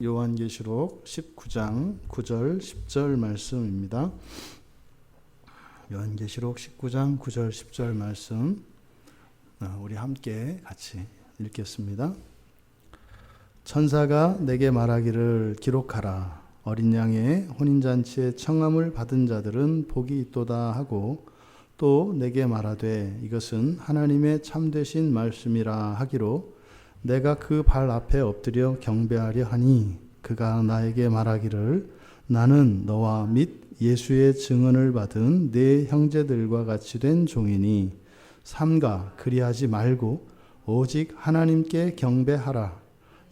요한계시록 19장 9절 10절 말씀입니다. 요한계시록 19장 9절 10절 말씀 우리 함께 같이 읽겠습니다. 천사가 내게 말하기를 기록하라. 어린 양의 혼인잔치에 청함을 받은 자들은 복이 있도다 하고 또 내게 말하되 이것은 하나님의 참되신 말씀이라 하기로 내가 그 발 앞에 엎드려 경배하려 하니 그가 나에게 말하기를 나는 너와 및 예수의 증언을 받은 네 형제들과 같이 된 종이니 삼가 그리하지 말고 오직 하나님께 경배하라.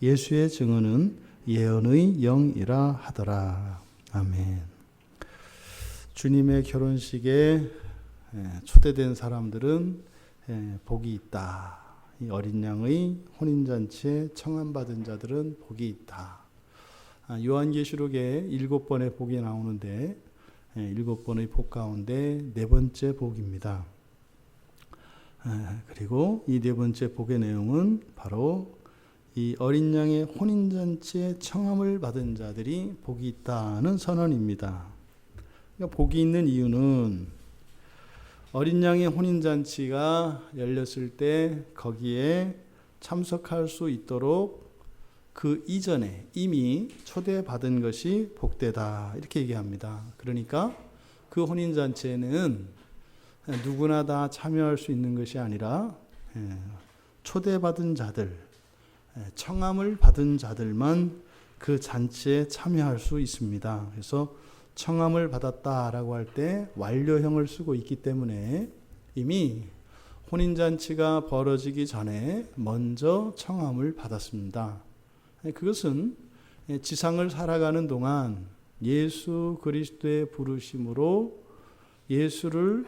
예수의 증언은 예언의 영이라 하더라. 아멘. 주님의 결혼식에 초대된 사람들은 복이 있다. 이 어린 양의 혼인잔치에 청함받은 자들은 복이 있다. 요한계시록에 7번의 복이 나오는데 7번의 복 가운데 4번째 복입니다. 그리고 이 4번째 복의 내용은 바로 이 어린 양의 혼인잔치에 청함을 받은 자들이 복이 있다는 선언입니다. 그러니까 복이 있는 이유는 어린 양의 혼인잔치가 열렸을 때 거기에 참석할 수 있도록 그 이전에 이미 초대받은 것이 복되다 이렇게 얘기합니다. 그러니까 그 혼인잔치에는 누구나 다 참여할 수 있는 것이 아니라 초대받은 자들, 청함을 받은 자들만 그 잔치에 참여할 수 있습니다. 그래서 청함을 받았다라고 할 때 완료형을 쓰고 있기 때문에 이미 혼인잔치가 벌어지기 전에 먼저 청함을 받았습니다. 그것은 지상을 살아가는 동안 예수 그리스도의 부르심으로 예수를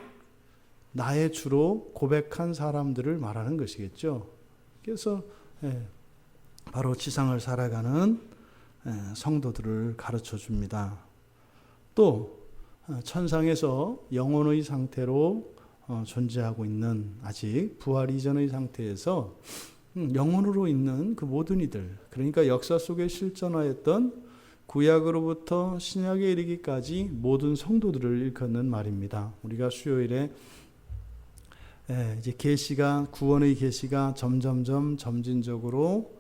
나의 주로 고백한 사람들을 말하는 것이겠죠. 그래서 바로 지상을 살아가는 성도들을 가르쳐 줍니다. 또 천상에서 영혼의 상태로 존재하고 있는 아직 부활 이전의 상태에서 영혼으로 있는 그 모든 이들, 그러니까 역사 속에 실존하였던 구약으로부터 신약에 이르기까지 모든 성도들을 일컫는 말입니다. 우리가 수요일에 이제 계시가 구원의 계시가 점점점 점진적으로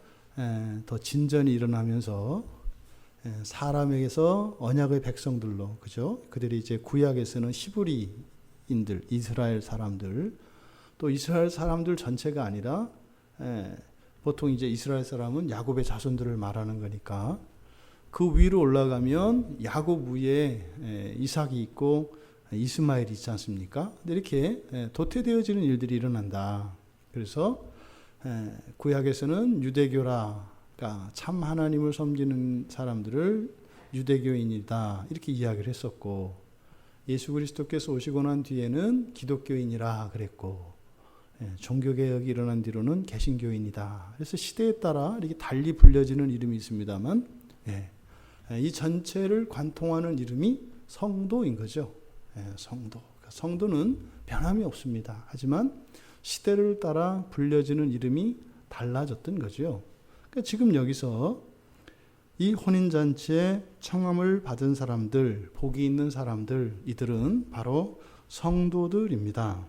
더 진전이 일어나면서 사람에게서 언약의 백성들로, 그죠? 그들이 이제 구약에서는 히브리인들, 이스라엘 사람들, 또 이스라엘 사람들 전체가 아니라 보통 이제 이스라엘 사람은 야곱의 자손들을 말하는 거니까 그 위로 올라가면 야곱 위에 이삭이 있고 이스마엘이 있지 않습니까? 근데 이렇게 도태되어지는 일들이 일어난다. 그래서 구약에서는 유대교라 참 하나님을 섬기는 사람들을 유대교인이다 이렇게 이야기를 했었고, 예수 그리스도께서 오시고 난 뒤에는 기독교인이라 그랬고, 종교개혁이 일어난 뒤로는 개신교인이다. 그래서 시대에 따라 이렇게 달리 불려지는 이름이 있습니다만 이 전체를 관통하는 이름이 성도인 거죠. 성도. 성도는 변함이 없습니다. 하지만 시대를 따라 불려지는 이름이 달라졌던 거죠. 그러니까 지금 여기서 이 혼인잔치에 청함을 받은 사람들, 복이 있는 사람들, 이들은 바로 성도들입니다.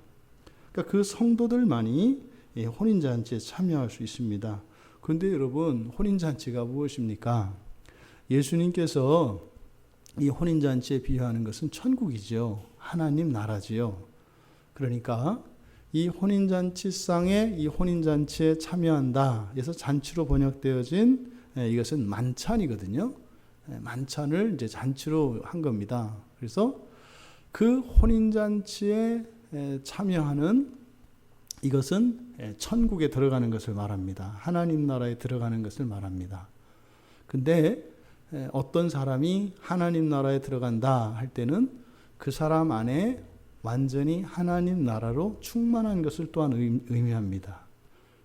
그러니까 그 성도들만이 혼인잔치에 참여할 수 있습니다. 그런데 여러분, 혼인잔치가 무엇입니까? 예수님께서 이 혼인잔치에 비유하는 것은 천국이죠. 하나님 나라지요. 그러니까 이 혼인잔치상에 이 혼인잔치에 참여한다. 그래서 잔치로 번역되어진 이것은 만찬이거든요. 만찬을 이제 잔치로 한 겁니다. 그래서 그 혼인잔치에 참여하는 이것은 천국에 들어가는 것을 말합니다. 하나님 나라에 들어가는 것을 말합니다. 근데 어떤 사람이 하나님 나라에 들어간다 할 때는 그 사람 안에 완전히 하나님 나라로 충만한 것을 또한 의미합니다.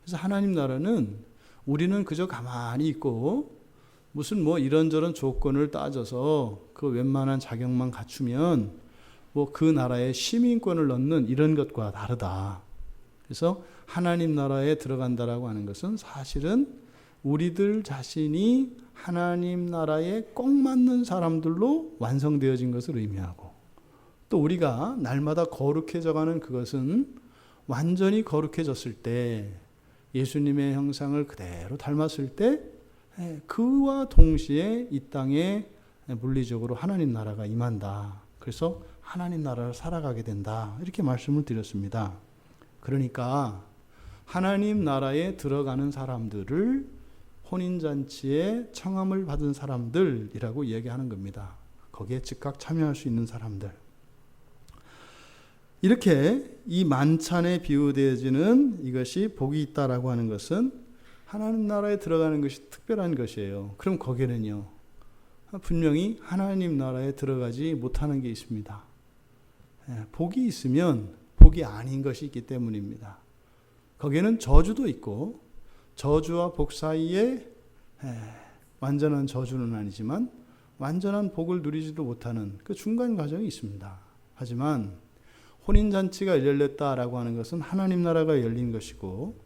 그래서 하나님 나라는 우리는 그저 가만히 있고 무슨 이런저런 조건을 따져서 그 웬만한 자격만 갖추면 그 나라에 시민권을 얻는 이런 것과 다르다. 그래서 하나님 나라에 들어간다라고 하는 것은 사실은 우리들 자신이 하나님 나라에 꼭 맞는 사람들로 완성되어진 것을 의미하고, 또 우리가 날마다 거룩해져가는 그것은 완전히 거룩해졌을 때, 예수님의 형상을 그대로 닮았을 때 그와 동시에 이 땅에 물리적으로 하나님 나라가 임한다. 그래서 하나님 나라를 살아가게 된다. 이렇게 말씀을 드렸습니다. 그러니까 하나님 나라에 들어가는 사람들을 혼인잔치에 청함을 받은 사람들이라고 이야기하는 겁니다. 거기에 즉각 참여할 수 있는 사람들. 이렇게 이 만찬에 비유되어지는 이것이 복이 있다라고 하는 것은 하나님 나라에 들어가는 것이 특별한 것이에요. 그럼 거기에는요, 분명히 하나님 나라에 들어가지 못하는 게 있습니다. 복이 있으면 복이 아닌 것이 있기 때문입니다. 거기에는 저주도 있고, 저주와 복 사이에 완전한 저주는 아니지만 완전한 복을 누리지도 못하는 그 중간 과정이 있습니다. 하지만 혼인잔치가 열렸다라고 하는 것은 하나님 나라가 열린 것이고,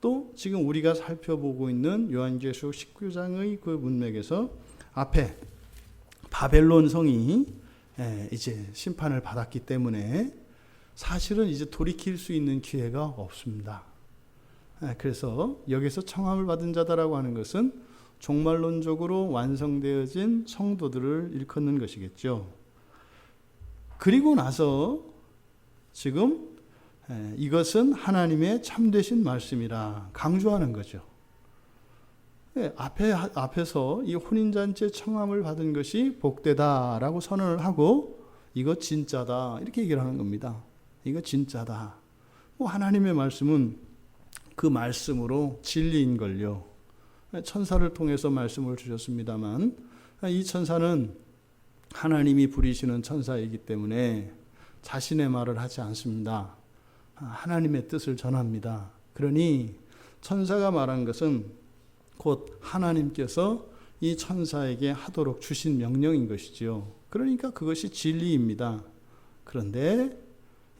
또 지금 우리가 살펴보고 있는 요한계시록 19장의 그 문맥에서 앞에 바벨론 성이 이제 심판을 받았기 때문에 사실은 이제 돌이킬 수 있는 기회가 없습니다. 그래서 여기서 청함을 받은 자다라고 하는 것은 종말론적으로 완성되어진 성도들을 일컫는 것이겠죠. 그리고 나서 지금 이것은 하나님의 참되신 말씀이라 강조하는 거죠. 앞에서 이 혼인잔치에 청함을 받은 것이 복되다라고 선언을 하고, 이거 진짜다 이렇게 얘기를 하는 겁니다. 이거 진짜다. 하나님의 말씀은 그 말씀으로 진리인 걸요. 천사를 통해서 말씀을 주셨습니다만, 이 천사는 하나님이 부리시는 천사이기 때문에 자신의 말을 하지 않습니다. 하나님의 뜻을 전합니다. 그러니 천사가 말한 것은 곧 하나님께서 이 천사에게 하도록 주신 명령인 것이지요. 그러니까 그것이 진리입니다. 그런데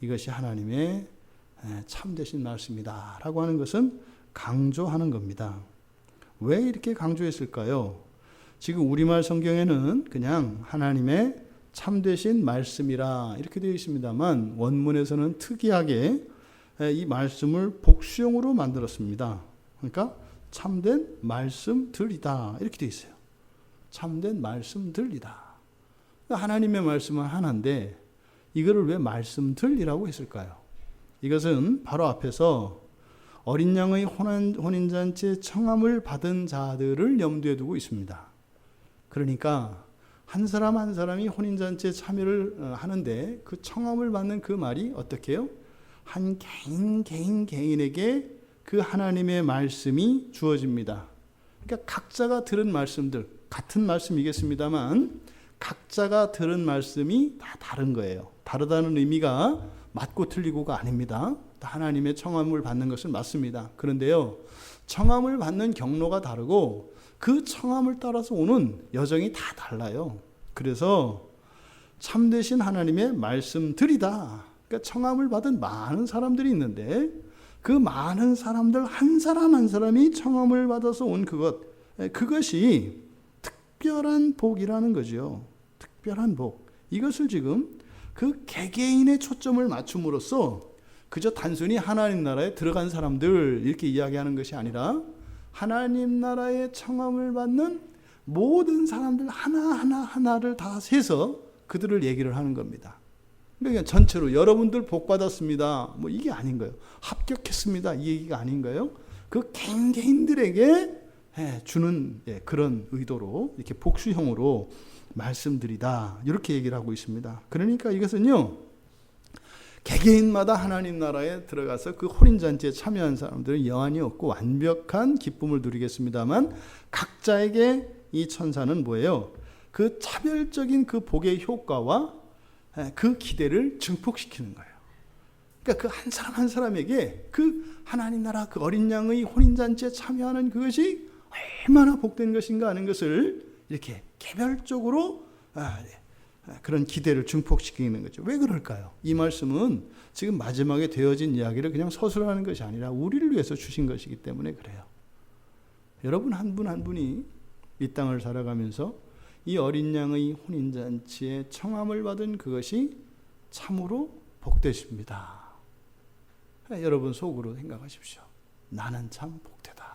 이것이 하나님의 참되신 말씀이다 라고 하는 것은 강조하는 겁니다. 왜 이렇게 강조했을까요? 지금 우리말 성경에는 그냥 하나님의 참되신 말씀이라 이렇게 되어 있습니다만, 원문에서는 특이하게 이 말씀을 복수형으로 만들었습니다. 그러니까 참된 말씀들이다 이렇게 되어 있어요. 참된 말씀들이다. 하나님의 말씀은 하나인데 이거를 왜 말씀들이라고 했을까요? 이것은 바로 앞에서 어린 양의 혼인잔치에 청함을 받은 자들을 염두에 두고 있습니다. 그러니까 한 사람 한 사람이 혼인잔치에 참여를 하는데 그 청함을 받는 그 말이 어떻게 해요? 한 개인에게 그 하나님의 말씀이 주어집니다. 그러니까 각자가 들은 말씀들, 같은 말씀이겠습니다만 각자가 들은 말씀이 다 다른 거예요. 다르다는 의미가 맞고 틀리고가 아닙니다. 하나님의 청함을 받는 것은 맞습니다. 그런데요, 청함을 받는 경로가 다르고 그 청함을 따라서 오는 여정이 다 달라요. 그래서 참되신 하나님의 말씀들이다. 그러니까 청함을 받은 많은 사람들이 있는데 그 많은 사람들 한 사람 한 사람이 청함을 받아서 온 그것이 특별한 복이라는 거죠. 특별한 복. 이것을 지금 그 개개인의 초점을 맞춤으로써 그저 단순히 하나님 나라에 들어간 사람들 이렇게 이야기하는 것이 아니라 하나님 나라의 청함을 받는 모든 사람들 하나를 다 세서 그들을 얘기를 하는 겁니다. 그러니까 전체로 여러분들 복 받았습니다. 뭐 이게 아닌 거예요. 합격했습니다. 이 얘기가 아닌 거예요. 그 개인들에게 주는 그런 의도로 이렇게 복수형으로 말씀드리다 이렇게 얘기를 하고 있습니다. 그러니까 이것은요, 개개인마다 하나님 나라에 들어가서 그 혼인잔치에 참여한 사람들은 여한이 없고 완벽한 기쁨을 누리겠습니다만 각자에게 이 천사는 뭐예요? 그 차별적인 그 복의 효과와 그 기대를 증폭시키는 거예요. 그러니까 그 한 사람 한 사람에게 그 하나님 나라 그 어린 양의 혼인잔치에 참여하는 그것이 얼마나 복된 것인가 하는 것을 이렇게 개별적으로 그런 기대를 증폭시키는 거죠. 왜 그럴까요? 이 말씀은 지금 마지막에 되어진 이야기를 그냥 서술하는 것이 아니라 우리를 위해서 주신 것이기 때문에 그래요. 여러분 한 분 한 분이 이 땅을 살아가면서 이 어린 양의 혼인잔치에 청함을 받은 그것이 참으로 복되십니다. 여러분 속으로 생각하십시오. 나는 참 복되다.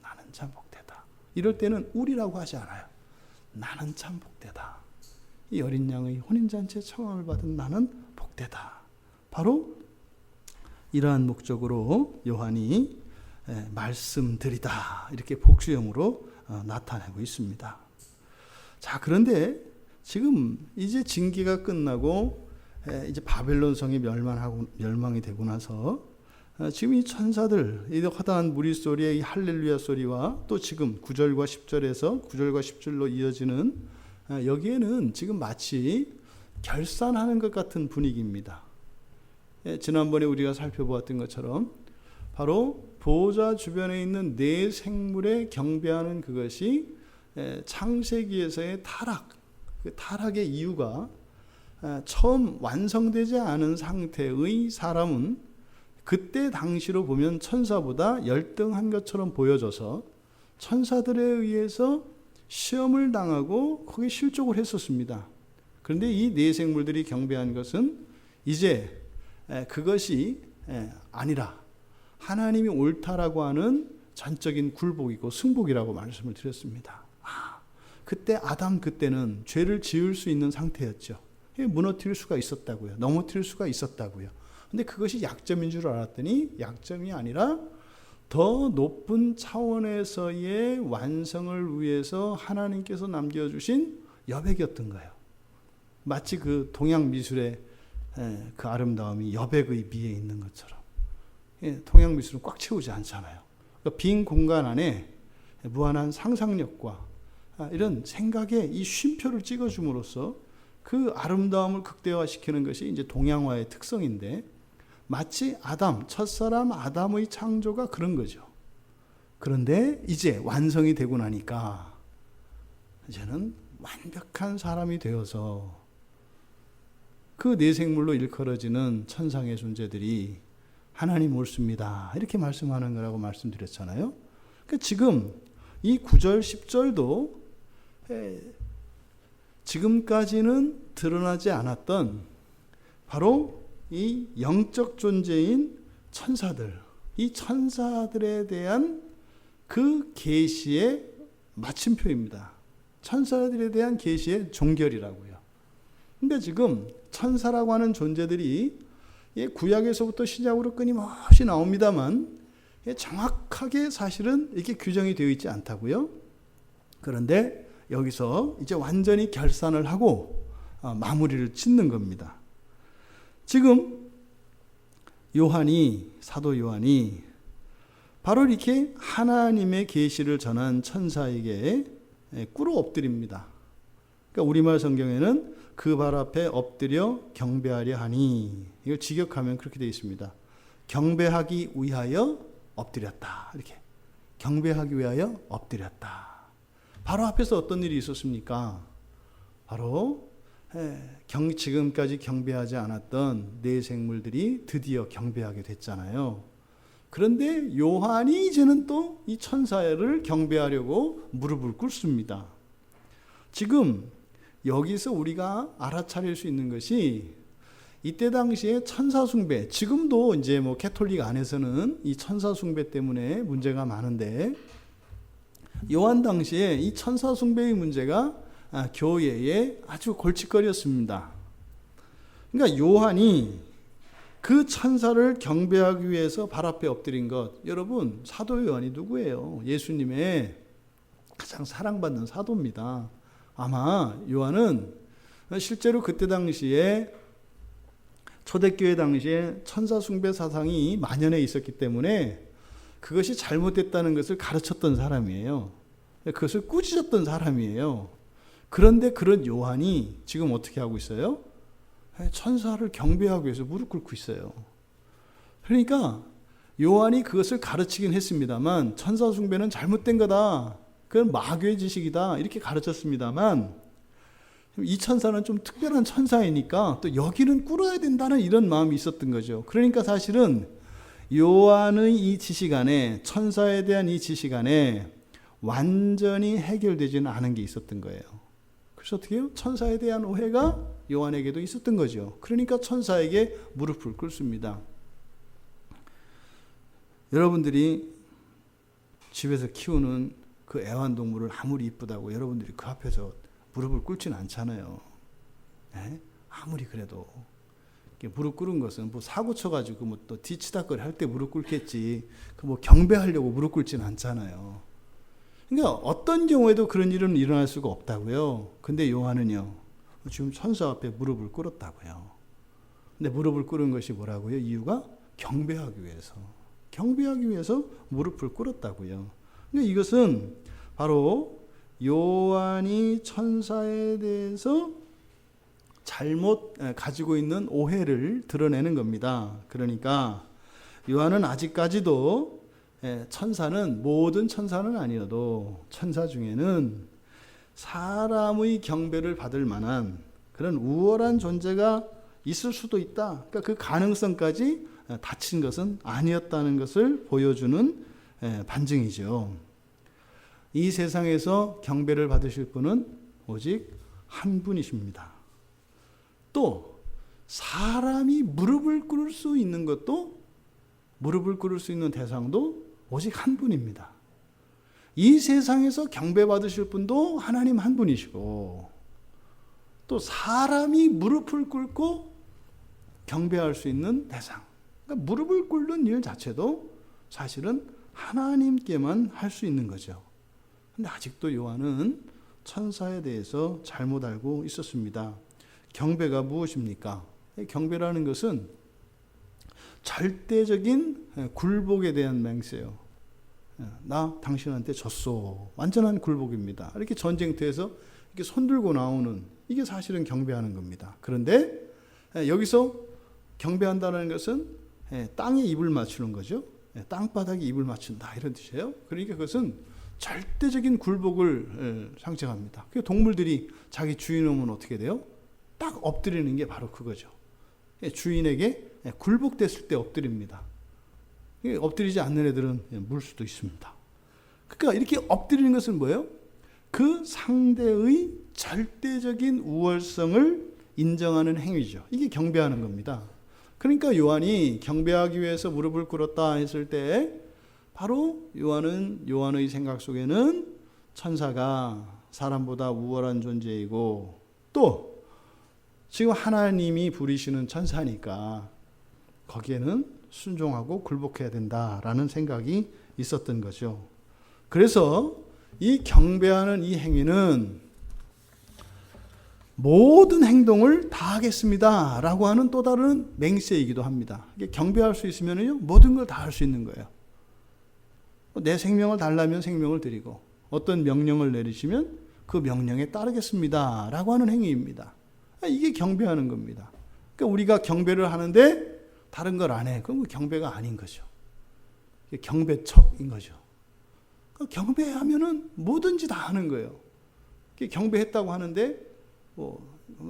나는 참 복되다. 이럴 때는 우리라고 하지 않아요. 나는 참 복되다. 이 어린 양의 혼인잔치에 청함을 받은 나는 복되다. 바로 이러한 목적으로 요한이 말씀드리다 이렇게 복수형으로 나타내고 있습니다. 자, 그런데 지금 이제 징계가 끝나고 이제 바벨론 성이 멸망이 되고 나서 지금 이 천사들, 이 허다한 무리 소리의 이 할렐루야 소리와 또 지금 9절과 10절에서 9절과 10절로 이어지는 여기에는 지금 마치 결산하는 것 같은 분위기입니다. 지난번에 우리가 살펴보았던 것처럼 바로 보호자 주변에 있는 네 생물에 경배하는 그것이 창세기에서의 타락, 그 타락의 이유가 처음 완성되지 않은 상태의 사람은 그때 당시로 보면 천사보다 열등한 것처럼 보여져서 천사들에 의해서 시험을 당하고 거기에 실족을 했었습니다. 그런데 이 네 생물들이 경배한 것은 이제 그것이 아니라 하나님이 옳다라고 하는 전적인 굴복이고 승복이라고 말씀을 드렸습니다. 그때 아담 그때는 죄를 지을 수 있는 상태였죠. 무너뜨릴 수가 있었다고요. 넘어뜨릴 수가 있었다고요. 근데 그것이 약점인 줄 알았더니 약점이 아니라 더 높은 차원에서의 완성을 위해서 하나님께서 남겨주신 여백이었던 거예요. 마치 그 동양 미술의 그 아름다움이 여백의 미에 있는 것처럼 동양 미술은 꽉 채우지 않잖아요. 그러니까 빈 공간 안에 무한한 상상력과 이런 생각에 이 쉼표를 찍어줌으로써 그 아름다움을 극대화시키는 것이 이제 동양화의 특성인데 마치 아담, 첫사람 아담의 창조가 그런 거죠. 그런데 이제 완성이 되고 나니까 이제는 완벽한 사람이 되어서 그 네 생물로 일컬어지는 천상의 존재들이 하나님 옳습니다. 이렇게 말씀하는 거라고 말씀드렸잖아요. 그러니까 지금 이 9절, 10절도 지금까지는 드러나지 않았던 바로 이 영적 존재인 천사들, 이 천사들에 대한 그 계시의 마침표입니다. 천사들에 대한 계시의 종결이라고요. 그러니까 지금 천사라고 하는 존재들이 구약에서부터 신약으로 끊임없이 나옵니다만 정확하게 사실은 이렇게 규정이 되어 있지 않다고요. 그런데 여기서 이제 완전히 결산을 하고 마무리를 짓는 겁니다. 지금 사도 요한이 바로 이렇게 하나님의 계시를 전한 천사에게 꿇어 엎드립니다. 그러니까 우리말 성경에는 그 발 앞에 엎드려 경배하려 하니, 이걸 직역하면 그렇게 되어 있습니다. 경배하기 위하여 엎드렸다. 이렇게 경배하기 위하여 엎드렸다. 바로 앞에서 어떤 일이 있었습니까? 바로 지금까지 경배하지 않았던 네 생물들이 드디어 경배하게 됐잖아요. 그런데 요한이 이제는 또 이 천사를 경배하려고 무릎을 꿇습니다. 지금 여기서 우리가 알아차릴 수 있는 것이 이때 당시에 천사 숭배, 지금도 이제 캐톨릭 안에서는 이 천사 숭배 때문에 문제가 많은데 요한 당시에 이 천사 숭배의 문제가 교회의 아주 골칫거리였습니다. 그러니까 요한이 그 천사를 경배하기 위해서 발 앞에 엎드린 것, 여러분 사도 요한이 누구예요? 예수님의 가장 사랑받는 사도입니다. 아마 요한은 실제로 그때 당시에 초대교회 당시에 천사 숭배 사상이 만연해 있었기 때문에 그것이 잘못됐다는 것을 가르쳤던 사람이에요. 그것을 꾸짖었던 사람이에요. 그런데 그런 요한이 지금 어떻게 하고 있어요? 천사를 경배하기 위해서 무릎 꿇고 있어요. 그러니까 요한이 그것을 가르치긴 했습니다만 천사 숭배는 잘못된 거다. 그건 마귀의 지식이다. 이렇게 가르쳤습니다만 이 천사는 좀 특별한 천사이니까 또 여기는 꿇어야 된다는 이런 마음이 있었던 거죠. 그러니까 사실은 요한의 이 지식 안에, 천사에 대한 이 지식 안에 완전히 해결되지는 않은 게 있었던 거예요. 그래서 어떻게 해요? 천사에 대한 오해가 요한에게도 있었던 거죠. 그러니까 천사에게 무릎을 꿇습니다. 여러분들이 집에서 키우는 그 애완동물을 아무리 이쁘다고 여러분들이 그 앞에서 무릎을 꿇지는 않잖아요. 네? 아무리 그래도 무릎 꿇은 것은 뭐 사고 쳐가지고 뭐 또 뒤치다거리 할 때 무릎 꿇겠지. 그 뭐 경배하려고 무릎 꿇지는 않잖아요. 그러니까 어떤 경우에도 그런 일은 일어날 수가 없다고요. 근데 요한은요, 지금 천사 앞에 무릎을 꿇었다고요. 근데 무릎을 꿇은 것이 뭐라고요? 이유가 경배하기 위해서. 경배하기 위해서 무릎을 꿇었다고요. 그러니까 이것은 바로 요한이 천사에 대해서 잘못 가지고 있는 오해를 드러내는 겁니다. 그러니까 요한은 아직까지도 천사는 모든 천사는 아니어도 천사 중에는 사람의 경배를 받을 만한 그런 우월한 존재가 있을 수도 있다. 그러니까 그 가능성까지 닫힌 것은 아니었다는 것을 보여주는 반증이죠. 이 세상에서 경배를 받으실 분은 오직 한 분이십니다. 또 사람이 무릎을 꿇을 수 있는 것도, 무릎을 꿇을 수 있는 대상도 오직 한 분입니다. 이 세상에서 경배받으실 분도 하나님 한 분이시고, 또 사람이 무릎을 꿇고 경배할 수 있는 대상, 그러니까 무릎을 꿇는 일 자체도 사실은 하나님께만 할 수 있는 거죠. 근데 아직도 요한은 천사에 대해서 잘못 알고 있었습니다. 경배가 무엇입니까? 경배라는 것은 절대적인 굴복에 대한 맹세요. 나 당신한테 졌소. 완전한 굴복입니다. 이렇게 전쟁터에서 이렇게 손들고 나오는, 이게 사실은 경배하는 겁니다. 그런데 여기서 경배한다는 것은 땅에 입을 맞추는 거죠. 땅바닥에 입을 맞춘다, 이런 뜻이에요. 그러니까 그것은 절대적인 굴복을 상징합니다. 동물들이 자기 주인 오면 어떻게 돼요? 딱 엎드리는 게 바로 그거죠. 주인에게 굴복됐을 때 엎드립니다. 엎드리지 않는 애들은 물 수도 있습니다. 그러니까 이렇게 엎드리는 것은 뭐예요? 그 상대의 절대적인 우월성을 인정하는 행위죠. 이게 경배하는 겁니다. 그러니까 요한이 경배하기 위해서 무릎을 꿇었다 했을 때 바로 요한의 생각 속에는 천사가 사람보다 우월한 존재이고, 또 지금 하나님이 부리시는 천사니까 거기에는 순종하고 굴복해야 된다라는 생각이 있었던 거죠. 그래서 이 경배하는 이 행위는 모든 행동을 다 하겠습니다 라고 하는 또 다른 맹세이기도 합니다. 경배할 수 있으면요, 모든 걸 다 할 수 있는 거예요. 내 생명을 달라면 생명을 드리고, 어떤 명령을 내리시면 그 명령에 따르겠습니다 라고 하는 행위입니다. 이게 경배하는 겁니다. 그러니까 우리가 경배를 하는데 다른 걸 안 해. 그럼 경배가 아닌 거죠. 경배척인 거죠. 경배하면은 뭐든지 다 하는 거예요. 경배했다고 하는데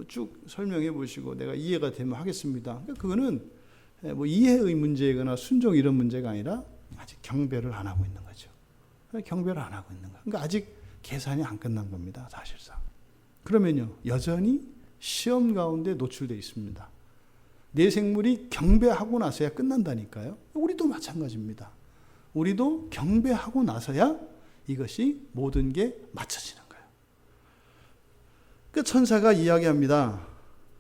쭉 설명해 보시고 내가 이해가 되면 하겠습니다. 그거는 이해의 문제거나 순종 이런 문제가 아니라 아직 경배를 안 하고 있는 거죠. 경배를 안 하고 있는 거예요. 그러니까 아직 계산이 안 끝난 겁니다, 사실상. 그러면요, 여전히 시험 가운데 노출되어 있습니다. 내 생물이 경배하고 나서야 끝난다니까요. 우리도 마찬가지입니다. 우리도 경배하고 나서야 이것이 모든 게 맞춰지는 거예요. 그 천사가 이야기합니다.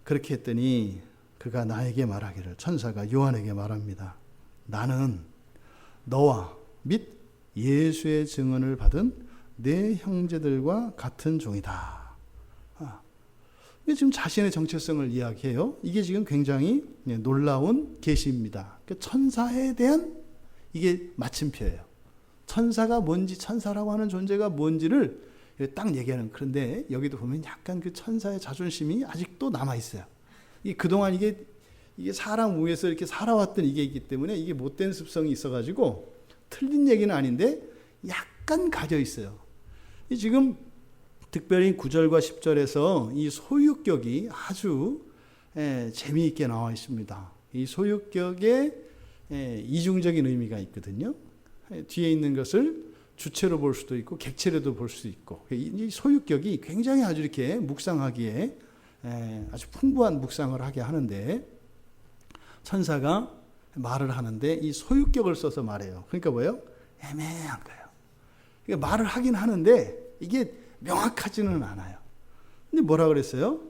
그렇게 했더니 그가 나에게 말하기를, 천사가 요한에게 말합니다. 나는 너와 및 예수의 증언을 받은 내 형제들과 같은 종이다. 지금 자신의 정체성을 이야기해요. 이게 지금 굉장히 놀라운 계시입니다. 천사에 대한 이게 마침표예요. 천사가 뭔지, 천사라고 하는 존재가 뭔지를 딱 얘기하는. 그런데 여기도 보면 약간 그 천사의 자존심이 아직도 남아 있어요. 그동안 이게 사람 위에서 이렇게 살아왔던 이게 있기 때문에 이게 못된 습성이 있어가지고 틀린 얘기는 아닌데 약간 가져 있어요. 지금 특별히 9절과 10절에서 이 소유격이 아주 재미있게 나와 있습니다. 이 소유격에 이중적인 의미가 있거든요. 뒤에 있는 것을 주체로 볼 수도 있고 객체로도 볼 수 있고, 이 소유격이 굉장히 아주 이렇게 묵상하기에 아주 풍부한 묵상을 하게 하는데, 천사가 말을 하는데 이 소유격을 써서 말해요. 그러니까 뭐예요? 애매한 거예요. 그러니까 말을 하긴 하는데 이게 명확하지는 않아요. 근데 뭐라 그랬어요?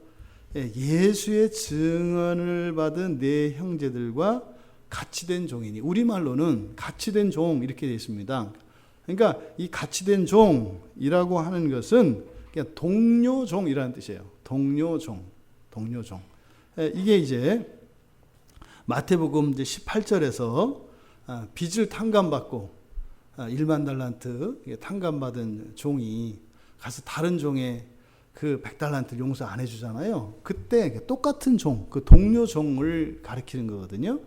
예수의 증언을 받은 네 형제들과 같이 된 종이니, 우리말로는 같이 된 종 이렇게 되어 있습니다. 그러니까 이 같이 된 종이라고 하는 것은 그냥 동료종이라는 뜻이에요. 동료종. 이게 이제 마태복음 이제 18절에서 빚을 탕감받고 1만 달란트 탕감받은 종이 가서 다른 종의 그 100달란트 용서 안 해주잖아요. 그때 똑같은 종, 그 동료 종을 가리키는 거거든요.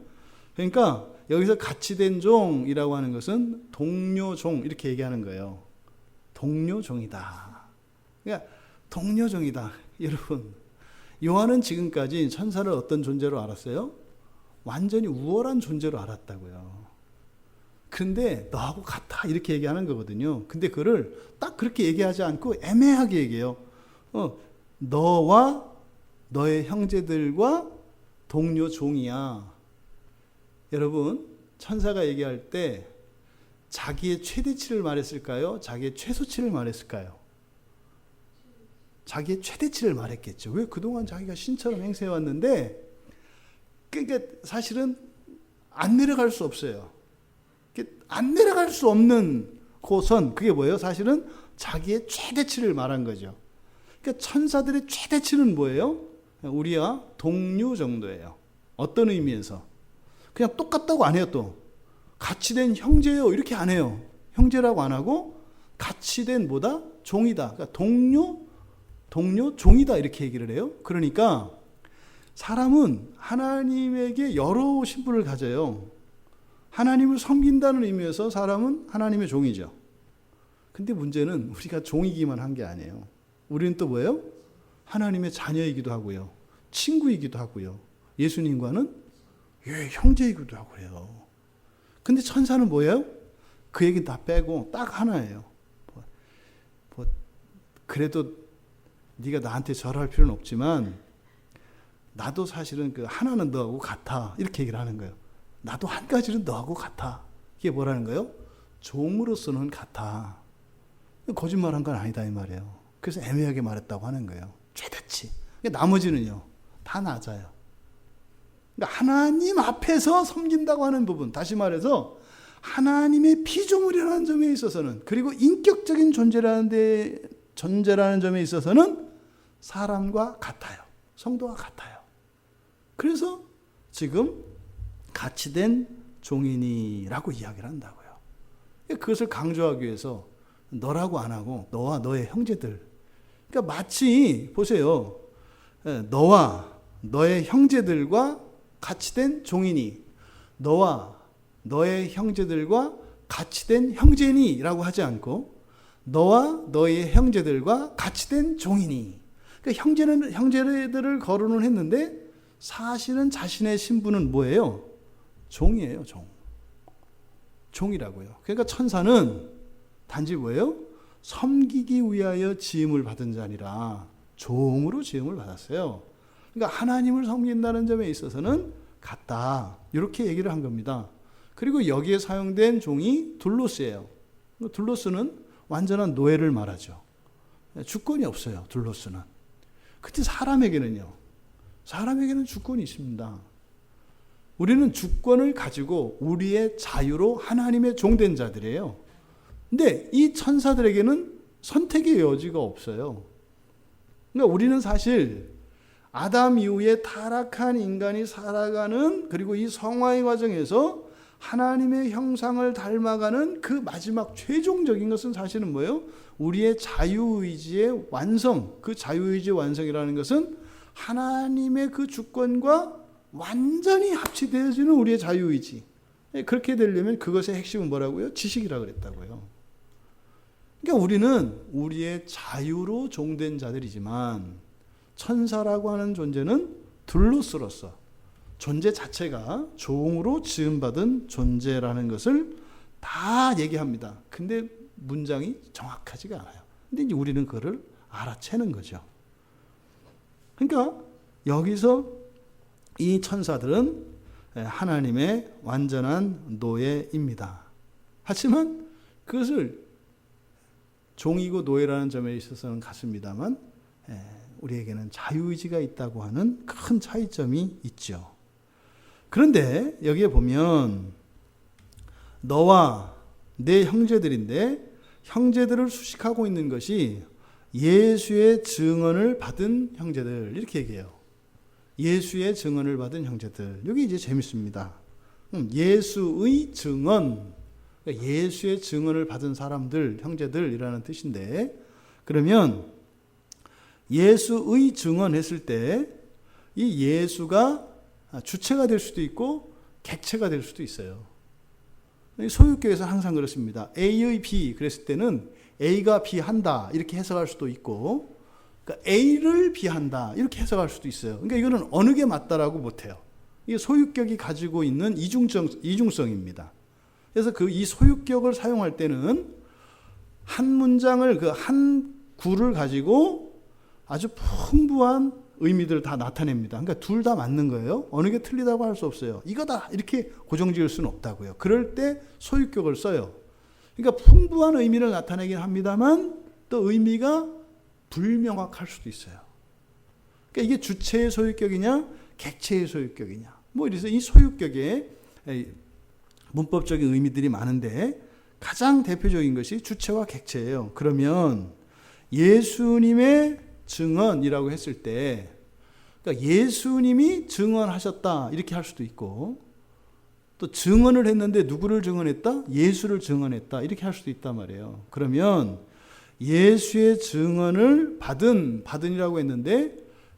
그러니까 여기서 같이 된 종이라고 하는 것은 동료 종 이렇게 얘기하는 거예요. 동료 종이다. 그러니까 동료 종이다. 여러분, 요한은 지금까지 천사를 어떤 존재로 알았어요? 완전히 우월한 존재로 알았다고요. 근데 너하고 같아 이렇게 얘기하는 거거든요. 근데 그거를 딱 그렇게 얘기하지 않고 애매하게 얘기해요. 너와 너의 형제들과 동료 종이야. 여러분, 천사가 얘기할 때 자기의 최대치를 말했을까요? 자기의 최소치를 말했을까요? 자기의 최대치를 말했겠죠. 왜? 그동안 자기가 신처럼 행세해왔는데, 그러니까 사실은 안 내려갈 수 없어요. 안 내려갈 수 없는 고선, 그게 뭐예요? 사실은 자기의 최대치를 말한 거죠. 그러니까 천사들의 최대치는 뭐예요? 우리와 동료 정도예요. 어떤 의미에서? 그냥 똑같다고 안 해요. 또 같이 된 형제요 이렇게 안 해요. 형제라고 안 하고 같이 된 뭐다? 종이다. 그러니까 동료 종이다 이렇게 얘기를 해요. 그러니까 사람은 하나님에게 여러 신분을 가져요. 하나님을 섬긴다는 의미에서 사람은 하나님의 종이죠. 근데 문제는 우리가 종이기만 한 게 아니에요. 우리는 또 뭐예요? 하나님의 자녀이기도 하고요. 친구이기도 하고요. 예수님과는 형제이기도 하고요. 근데 천사는 뭐예요? 그 얘기 다 빼고 딱 하나예요. 그래도 네가 나한테 절할 필요는 없지만 나도 사실은 그 하나는 너하고 같아. 이렇게 얘기를 하는 거예요. 나도 한 가지는 너하고 같아. 이게 뭐라는 거예요? 종으로서는 같아. 거짓말한 건 아니다 이 말이에요. 그래서 애매하게 말했다고 하는 거예요. 최대치. 나머지는요 다 낮아요. 그러니까 하나님 앞에서 섬긴다고 하는 부분, 다시 말해서 하나님의 피조물이라는 점에 있어서는, 그리고 인격적인 존재라는 점에 있어서는 사람과 같아요. 성도와 같아요. 그래서 지금 같이 된 종이니라고 이야기를 한다고요. 그것을 강조하기 위해서 너라고 안 하고 너와 너의 형제들. 그러니까 마치 보세요. 너와 너의 형제들과 같이 된 종이니, 너와 너의 형제들과 같이 된 형제니라고 하지 않고 너와 너의 형제들과 같이 된 종이니. 그러니까 형제들을 거론을 했는데 사실은 자신의 신분은 뭐예요? 종이에요, 종. 종이라고요. 그러니까 천사는 단지 뭐예요? 섬기기 위하여 지음을 받은 자 아니라 종으로 지음을 받았어요. 그러니까 하나님을 섬긴다는 점에 있어서는 같다. 이렇게 얘기를 한 겁니다. 그리고 여기에 사용된 종이 둘로스예요. 둘로스는 완전한 노예를 말하죠. 주권이 없어요, 둘로스는. 근데 사람에게는 주권이 있습니다. 우리는 주권을 가지고 우리의 자유로 하나님의 종된 자들이에요. 근데 이 천사들에게는 선택의 여지가 없어요. 그러니까 우리는 사실 아담 이후에 타락한 인간이 살아가는, 그리고 이 성화의 과정에서 하나님의 형상을 닮아가는 그 마지막 최종적인 것은 사실은 뭐예요? 우리의 자유의지의 완성. 그 자유의지의 완성이라는 것은 하나님의 그 주권과 완전히 합치되어지는 우리의 자유의지. 그렇게 되려면 그것의 핵심은 뭐라고요? 지식이라고 그랬다고요. 그러니까 우리는 우리의 자유로 종된 자들이지만 천사라고 하는 존재는 둘로스로서 존재 자체가 종으로 지음받은 존재라는 것을 다 얘기합니다. 근데 문장이 정확하지가 않아요. 근데 이제 우리는 그거를 알아채는 거죠. 그러니까 여기서 이 천사들은 하나님의 완전한 노예입니다. 하지만 그것을 종이고 노예라는 점에 있어서는 같습니다만 우리에게는 자유의지가 있다고 하는 큰 차이점이 있죠. 그런데 여기에 보면 너와 내 형제들인데 형제들을 수식하고 있는 것이 예수의 증언을 받은 형제들 이렇게 얘기해요. 예수의 증언을 받은 형제들. 여기 이제 재밌습니다. 예수의 증언, 예수의 증언을 받은 사람들, 형제들이라는 뜻인데, 그러면 예수의 증언했을 때 이 예수가 주체가 될 수도 있고 객체가 될 수도 있어요. 소유교에서 항상 그렇습니다. A의 B 그랬을 때는 A가 B 한다 이렇게 해석할 수도 있고, 그러니까 A를 비한다 이렇게 해석할 수도 있어요. 그러니까 이거는 어느 게 맞다라고 못해요. 이게 소유격이 가지고 있는 이중성입니다. 그래서 이 소유격을 사용할 때는 한 문장을 한 구를 가지고 아주 풍부한 의미들을 다 나타냅니다. 그러니까 둘 다 맞는 거예요. 어느 게 틀리다고 할 수 없어요. 이거다 이렇게 고정지을 수는 없다고요. 그럴 때 소유격을 써요. 그러니까 풍부한 의미를 나타내긴 합니다만 또 의미가 불명확할 수도 있어요. 그러니까 이게 주체의 소유격이냐 객체의 소유격이냐 뭐 이래서 이 소유격에 문법적인 의미들이 많은데 가장 대표적인 것이 주체와 객체예요. 그러면 예수님의 증언이라고 했을 때 그러니까 예수님이 증언하셨다 이렇게 할 수도 있고, 또 증언을 했는데 누구를 증언했다? 예수를 증언했다 이렇게 할 수도 있단 말이에요. 그러면 예수의 증언을 받은이라고 했는데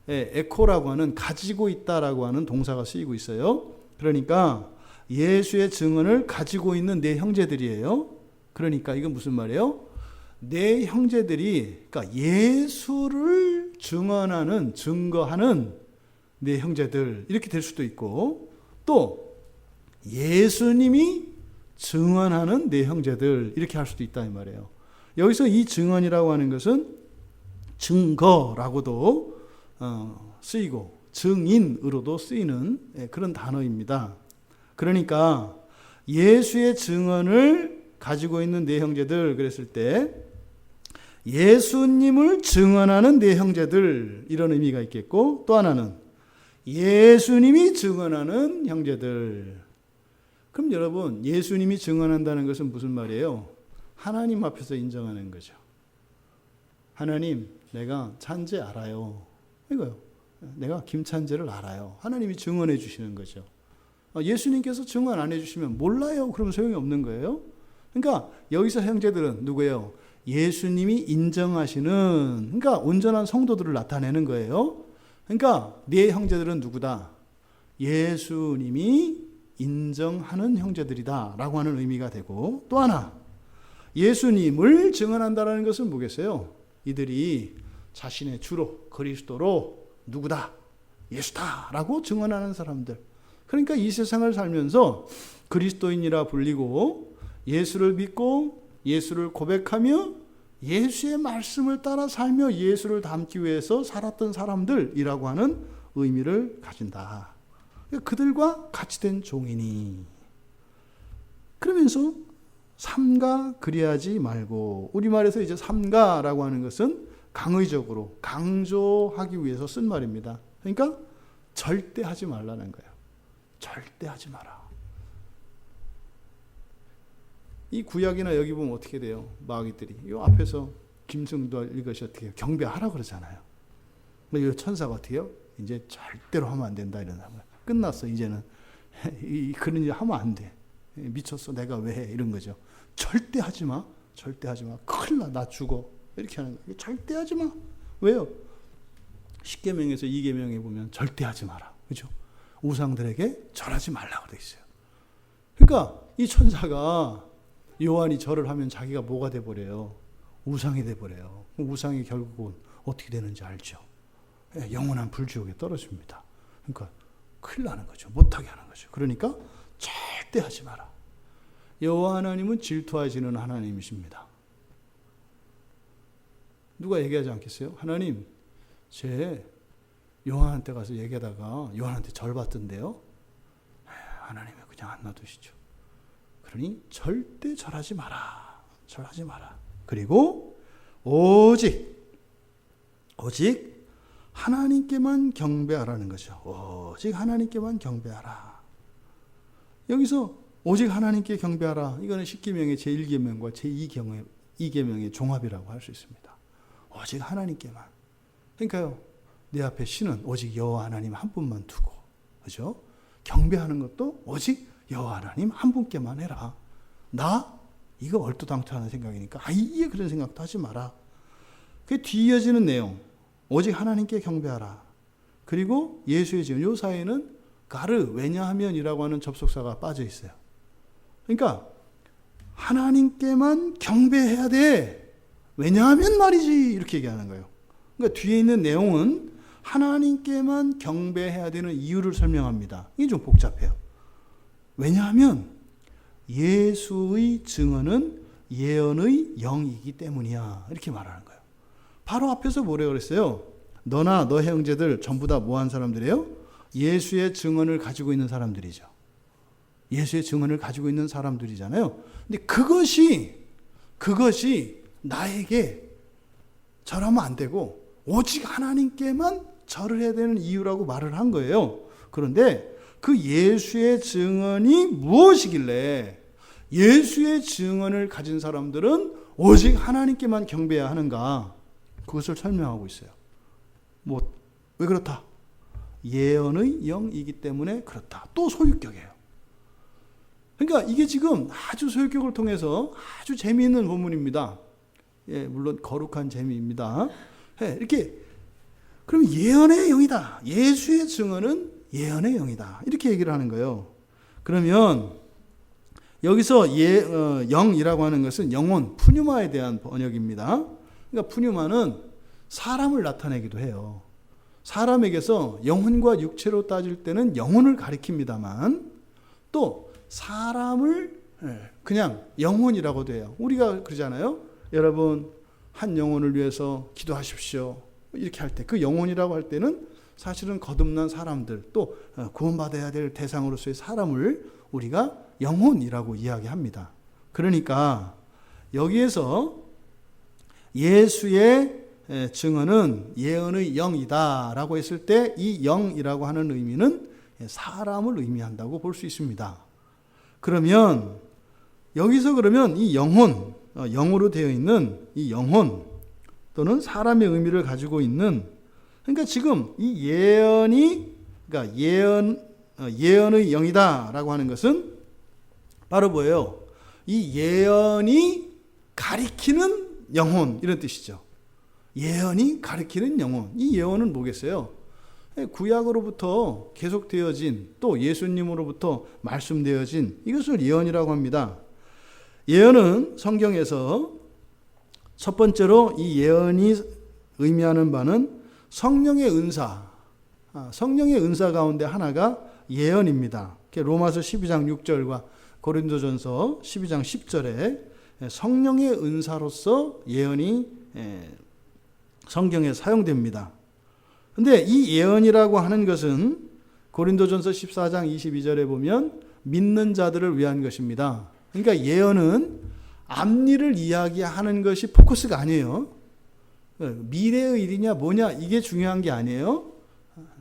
에코라고 하는 가지고 있다라고 하는 동사가 쓰이고 있어요. 그러니까 예수의 증언을 가지고 있는 내 형제들이에요. 그러니까 이건 무슨 말이에요? 내 형제들이, 그러니까 예수를 증언하는, 증거하는 내 형제들 이렇게 될 수도 있고, 또 예수님이 증언하는 내 형제들 이렇게 할 수도 있다 이 말이에요. 여기서 이 증언이라고 하는 것은 증거라고도 쓰이고 증인으로도 쓰이는 그런 단어입니다. 그러니까 예수의 증언을 가지고 있는 내 형제들 그랬을 때 예수님을 증언하는 내 형제들 이런 의미가 있겠고, 또 하나는 예수님이 증언하는 형제들. 그럼 여러분 예수님이 증언한다는 것은 무슨 말이에요? 하나님 앞에서 인정하는 거죠. 하나님 내가 찬재 알아요. 이거요. 내가 김찬재를 알아요. 하나님이 증언해 주시는 거죠. 예수님께서 증언 안 해주시면 몰라요. 그러면 소용이 없는 거예요. 그러니까 여기서 형제들은 누구예요? 예수님이 인정하시는, 그러니까 온전한 성도들을 나타내는 거예요. 그러니까 네 형제들은 누구다? 예수님이 인정하는 형제들이다 라고 하는 의미가 되고, 또 하나 예수님을 증언한다는 것은 뭐겠어요? 이들이 자신의 주로 그리스도로 누구다? 예수다 라고 증언하는 사람들. 그러니까 이 세상을 살면서 그리스도인이라 불리고 예수를 믿고 예수를 고백하며 예수의 말씀을 따라 살며 예수를 닮기 위해서 살았던 사람들이라고 하는 의미를 가진다. 그들과 같이 된 종이니. 그러면서 삼가 그리하지 말고, 우리말에서 이제 삼가라고 하는 것은 강의적으로 강조하기 위해서 쓴 말입니다. 그러니까 절대 하지 말라는 거예요. 절대 하지 마라. 이 구약이나 여기 보면 어떻게 돼요? 마귀들이 이 앞에서 김승도 이것이 어떻게 해요? 경배하라 그러잖아요. 이 천사가 어떻게 해요? 이제 절대로 하면 안 된다 이러는 거예요. 끝났어. 이제는 그런 일 하면 안 돼. 미쳤어. 내가 왜 해? 이런 거죠. 절대 하지 마. 절대 하지 마. 큰일 나. 나 죽어. 이렇게 하는 거예요. 절대 하지 마. 왜요? 10계명에서 2계명에 보면 절대 하지 마라. 그죠? 우상들에게 절하지 말라고 되어 있어요. 그러니까 이 천사가 요한이 절을 하면 자기가 뭐가 돼버려요? 우상이 돼버려요. 우상이 결국은 어떻게 되는지 알죠? 영원한 불지옥에 떨어집니다. 그러니까 큰일 나는 거죠. 못하게 하는 거죠. 그러니까 절대 하지 마라. 여호와 하나님은 질투하시는 하나님이십니다. 누가 얘기하지 않겠어요? 하나님, 제 요한한테 가서 얘기하다가 요한한테 절 받던데요. 하나님이 그냥 안 놔두시죠. 그러니 절대 절하지 마라. 절하지 마라. 그리고 오직 하나님께만 경배하라는 거죠. 오직 하나님께만 경배하라. 여기서 오직 하나님께 경배하라. 이거는 십계명의 제1계명과 제2계명의 종합이라고 할 수 있습니다. 오직 하나님께만. 그러니까요, 내 앞에 신은 오직 여호와 하나님 한 분만 두고, 그죠? 경배하는 것도 오직 여호와 하나님 한 분께만 해라. 나 이거 얼토당토하는 생각이니까 아예 그런 생각도 하지 마라. 그 뒤이어지는 내용, 오직 하나님께 경배하라. 그리고 예수의 증언, 요 사이에는 가르, 왜냐하면이라고 하는 접속사가 빠져 있어요. 그러니까 하나님께만 경배해야 돼. 왜냐하면 말이지, 이렇게 얘기하는 거예요. 그러니까 뒤에 있는 내용은 하나님께만 경배해야 되는 이유를 설명합니다. 이게 좀 복잡해요. 왜냐하면 예수의 증언은 예언의 영이기 때문이야. 이렇게 말하는 거예요. 바로 앞에서 뭐라고 그랬어요? 너나 너의 형제들 전부 다 뭐 한 사람들이에요? 예수의 증언을 가지고 있는 사람들이죠. 예수의 증언을 가지고 있는 사람들이잖아요. 근데 그것이 나에게 절하면 안 되고 오직 하나님께만 절을 해야 되는 이유라고 말을 한 거예요. 그런데 그 예수의 증언이 무엇이길래 예수의 증언을 가진 사람들은 오직 하나님께만 경배해야 하는가? 그것을 설명하고 있어요. 왜 그렇다? 예언의 영이기 때문에 그렇다. 또 소유격이에요. 그러니까 이게 지금 아주 소유격을 통해서 아주 재미있는 본문입니다. 예, 물론 거룩한 재미입니다. 예, 이렇게 그럼 예언의 영이다. 예수의 증언은 예언의 영이다. 이렇게 얘기를 하는 거예요. 그러면 여기서 영이라고 하는 것은 영혼, 푸뉴마에 대한 번역입니다. 그러니까 푸뉴마는 사람을 나타내기도 해요. 사람에게서 영혼과 육체로 따질 때는 영혼을 가리킵니다만 또 사람을 그냥 영혼이라고도 해요. 우리가 그러잖아요. 여러분 한 영혼을 위해서 기도하십시오. 이렇게 할 때 그 영혼이라고 할 때는 사실은 거듭난 사람들 또 구원받아야 될 대상으로서의 사람을 우리가 영혼이라고 이야기합니다. 그러니까 여기에서 예수의 증언은 예언의 영이다라고 했을 때 이 영이라고 하는 의미는 사람을 의미한다고 볼 수 있습니다. 그러면 여기서 그러면 이 영혼, 영으로 되어 있는 이 영혼 또는 사람의 의미를 가지고 있는, 그러니까 지금 이 예언이, 그러니까 예언의 영이다라고 하는 것은 바로 뭐예요? 이 예언이 가리키는 영혼, 이런 뜻이죠. 예언이 가리키는 영혼. 이 예언은 뭐겠어요? 구약으로부터 계속되어진 또 예수님으로부터 말씀되어진 이것을 예언이라고 합니다. 예언은 성경에서 첫 번째로 이 예언이 의미하는 바는 성령의 은사, 성령의 은사 가운데 하나가 예언입니다. 로마서 12장 6절과 고린도전서 12장 10절에 성령의 은사로서 예언이 성경에 사용됩니다. 근데 이 예언이라고 하는 것은 고린도전서 14장 22절에 보면 믿는 자들을 위한 것입니다. 그러니까 예언은 앞일을 이야기하는 것이 포커스가 아니에요. 미래의 일이냐 뭐냐 이게 중요한 게 아니에요.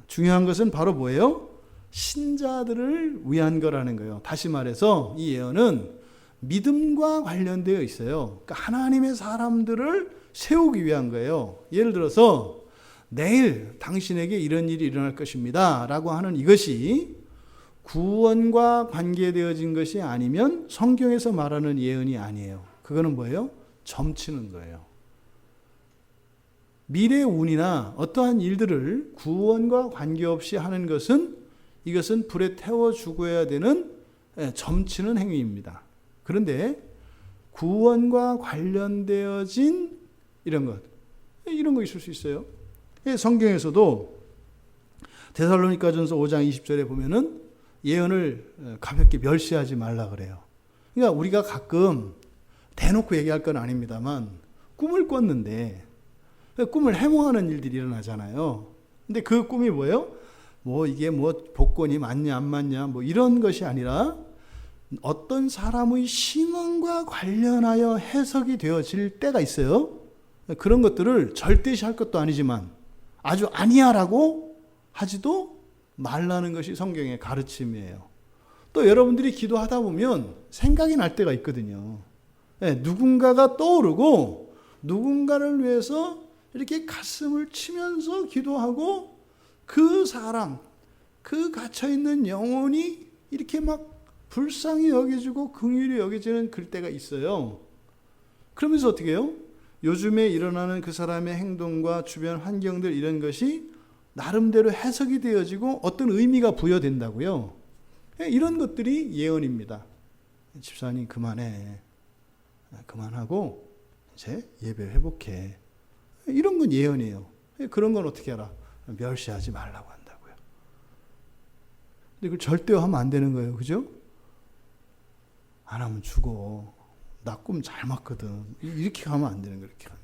중요한 것은 바로 뭐예요? 신자들을 위한 거라는 거예요. 다시 말해서 이 예언은 믿음과 관련되어 있어요. 그러니까 하나님의 사람들을 세우기 위한 거예요. 예를 들어서 내일 당신에게 이런 일이 일어날 것입니다 라고 하는 이것이 구원과 관계되어진 것이 아니면 성경에서 말하는 예언이 아니에요. 그거는 뭐예요? 점치는 거예요. 미래의 운이나 어떠한 일들을 구원과 관계없이 하는 것은 이것은 불에 태워 죽어야 되는 점치는 행위입니다. 그런데 구원과 관련되어진 이런 거 있을 수 있어요. 성경에서도 데살로니가전서 5장 20절에 보면은 예언을 가볍게 멸시하지 말라 그래요. 그러니까 우리가 가끔 대놓고 얘기할 건 아닙니다만 꿈을 꿨는데 꿈을 해몽하는 일들이 일어나잖아요. 근데 그 꿈이 뭐예요? 이게 복권이 맞냐 안 맞냐 이런 것이 아니라 어떤 사람의 신앙과 관련하여 해석이 되어질 때가 있어요. 그런 것들을 절대시할 것도 아니지만 아주 아니야라고 하지도 말라는 것이 성경의 가르침이에요. 또 여러분들이 기도하다 보면 생각이 날 때가 있거든요. 누군가가 떠오르고 누군가를 위해서 이렇게 가슴을 치면서 기도하고 그 사람, 그 갇혀있는 영혼이 이렇게 막 불쌍히 여겨지고 긍휼히 여겨지는 그럴 때가 있어요. 그러면서 어떻게 해요? 요즘에 일어나는 그 사람의 행동과 주변 환경들 이런 것이 나름대로 해석이 되어지고 어떤 의미가 부여된다고요. 이런 것들이 예언입니다. 집사님 그만해. 그만하고 이제 예배 회복해. 이런 건 예언이에요. 그런 건 어떻게 알아? 멸시하지 말라고 한다고요. 근데 그걸 절대 하면 안 되는 거예요. 그죠? 안 하면 죽어. 나 꿈 잘 맞거든. 이렇게 하면 안 되는 거예요. 이렇게 하면.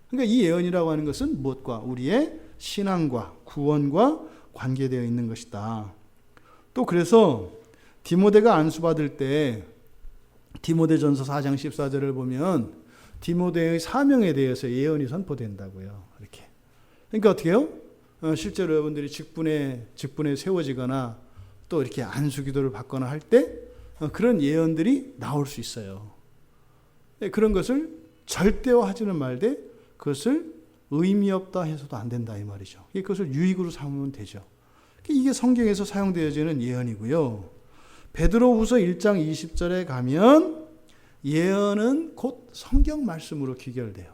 그러니까 이 예언이라고 하는 것은 무엇과? 우리의 신앙과 구원과 관계되어 있는 것이다. 또 그래서 디모데가 안수받을 때 디모데전서 4장 14절을 보면 디모데의 사명에 대해서 예언이 선포된다고요. 이렇게. 그러니까 어떻게 해요? 실제로 여러분들이 직분에 세워지거나 또 이렇게 안수기도를 받거나 할 때 그런 예언들이 나올 수 있어요. 그런 것을 절대화하지는 말되 그것을 의미 없다 해서도 안 된다 이 말이죠. 그것을 유익으로 삼으면 되죠. 이게 성경에서 사용되어지는 예언이고요. 베드로후서 1장 20절에 가면 예언은 곧 성경 말씀으로 귀결돼요.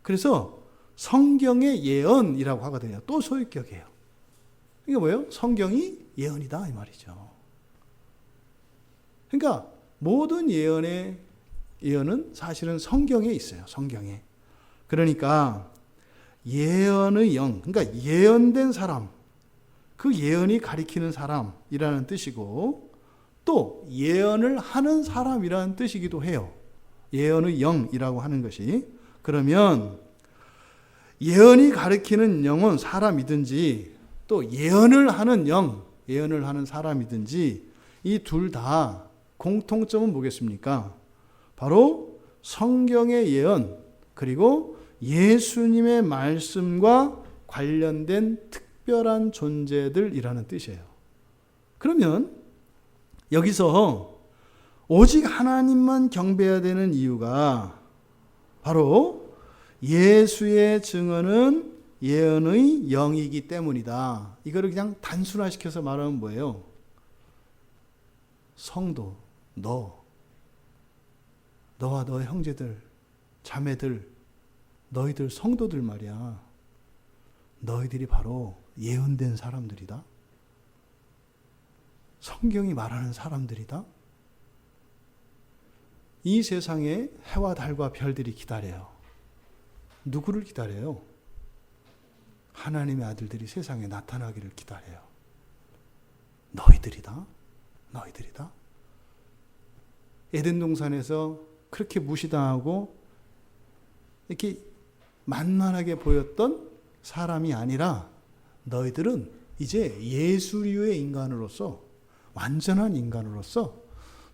그래서 성경의 예언이라고 하거든요. 또 소유격이에요. 이게 뭐예요? 성경이 예언이다 이 말이죠. 그러니까 모든 예언은 사실은 성경에 있어요. 성경에. 그러니까 예언의 영, 그러니까 예언된 사람, 그 예언이 가리키는 사람이라는 뜻이고 또 예언을 하는 사람이라는 뜻이기도 해요. 예언의 영이라고 하는 것이. 그러면 예언이 가리키는 영은 사람이든지 또 예언을 하는 영, 예언을 하는 사람이든지 이 둘 다 공통점은 뭐겠습니까? 바로 성경의 예언 그리고 예수님의 말씀과 관련된 특별한 존재들이라는 뜻이에요. 그러면 여기서 오직 하나님만 경배해야 되는 이유가 바로 예수의 증언은 예언의 영이기 때문이다. 이거를 그냥 단순화시켜서 말하면 뭐예요? 성도, 너와 너의 형제들, 자매들, 너희들 성도들 말이야. 너희들이 바로 예언된 사람들이다. 성경이 말하는 사람들이다. 이 세상에 해와 달과 별들이 기다려요. 누구를 기다려요? 하나님의 아들들이 세상에 나타나기를 기다려요. 너희들이다. 너희들이다. 에덴 동산에서 그렇게 무시당하고 이렇게 만만하게 보였던 사람이 아니라 너희들은 이제 예수류의 인간으로서 완전한 인간으로서